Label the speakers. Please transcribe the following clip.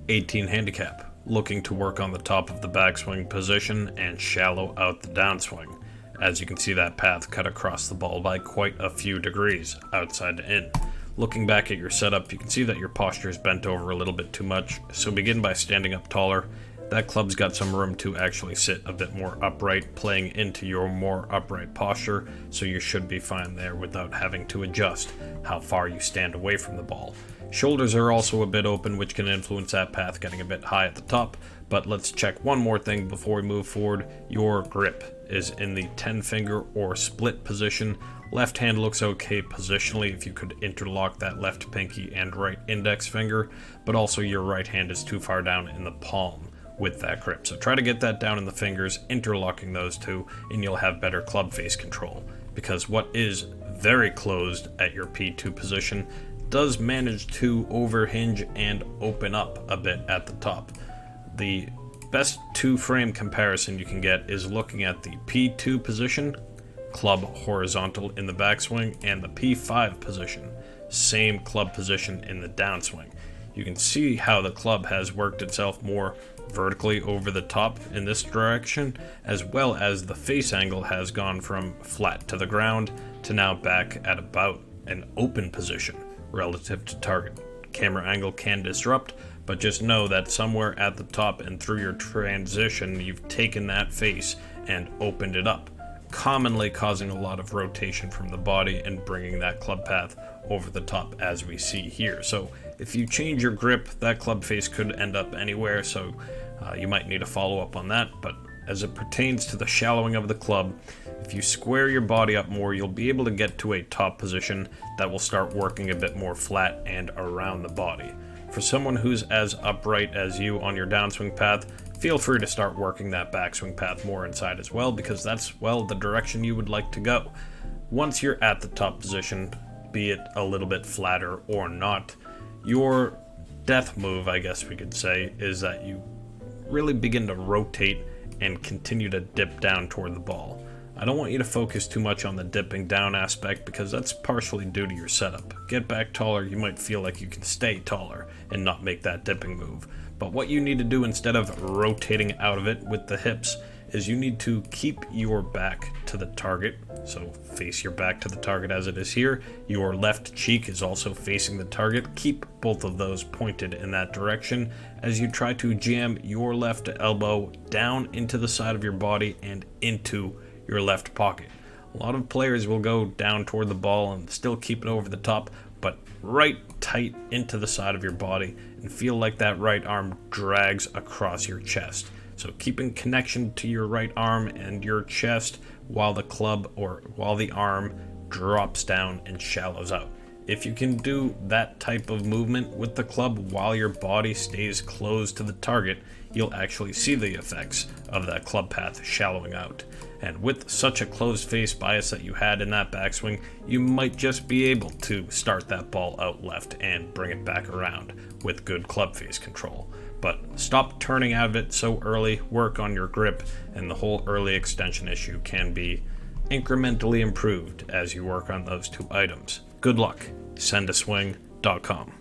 Speaker 1: 18 handicap, looking to work on the top of the backswing position and shallow out the downswing. As you can see, that path cut across the ball by quite a few degrees, outside to in. Looking back at your setup, you can see that your posture is bent over a little bit too much, so begin by standing up taller. That club's got some room to actually sit a bit more upright, playing into your more upright posture, so you should be fine there without having to adjust how far you stand away from the ball. Shoulders are also a bit open, which can influence that path getting a bit high at the top, but let's check one more thing before we move forward. Your grip is in the 10-finger or split position. Left hand looks okay positionally if you could interlock that left pinky and right index finger, but also your right hand is too far down in the palm with that grip. So try to get that down in the fingers, interlocking those two, and you'll have better club face control, because what is very closed at your P2 position does manage to overhinge and open up a bit at the top. The best two-frame comparison you can get is looking at the P2 position, club horizontal in the backswing, and the P5 position, same club position in the downswing. You can see how the club has worked itself more vertically over the top in this direction, as well as the face angle has gone from flat to the ground to now back at about an open position relative to target. Camera angle can disrupt, but just know that somewhere at the top and through your transition, you've taken that face and opened it up, commonly causing a lot of rotation from the body and bringing that club path over the top, as we see here. So if you change your grip, that club face could end up anywhere, so you might need to follow up on that. But as it pertains to the shallowing of the club, if you square your body up more, you'll be able to get to a top position that will start working a bit more flat and around the body. For someone who's as upright as you on your downswing path, feel free to start working that backswing path more inside as well, because that's, well, the direction you would like to go. Once you're at the top position, be it a little bit flatter or not, your death move, I guess we could say, is that you really begin to rotate and continue to dip down toward the ball. I don't want you to focus too much on the dipping down aspect, because that's partially due to your setup. Get back taller, you might feel like you can stay taller and not make that dipping move. But what you need to do instead of rotating out of it with the hips is you need to keep your back to the target. So face your back to the target as it is here. Your left cheek is also facing the target. Keep both of those pointed in that direction as you try to jam your left elbow down into the side of your body and into your left pocket. A lot of players will go down toward the ball and still keep it over the top, but right tight into the side of your body and feel like that right arm drags across your chest. So keeping connection to your right arm and your chest while the club or while the arm drops down and shallows out. If you can do that type of movement with the club while your body stays close to the target, you'll actually see the effects of that club path shallowing out. And with such a closed face bias that you had in that backswing, you might just be able to start that ball out left and bring it back around with good club face control. But stop turning out of it so early, work on your grip, and the whole early extension issue can be incrementally improved as you work on those two items. Good luck. Sendaswing.com.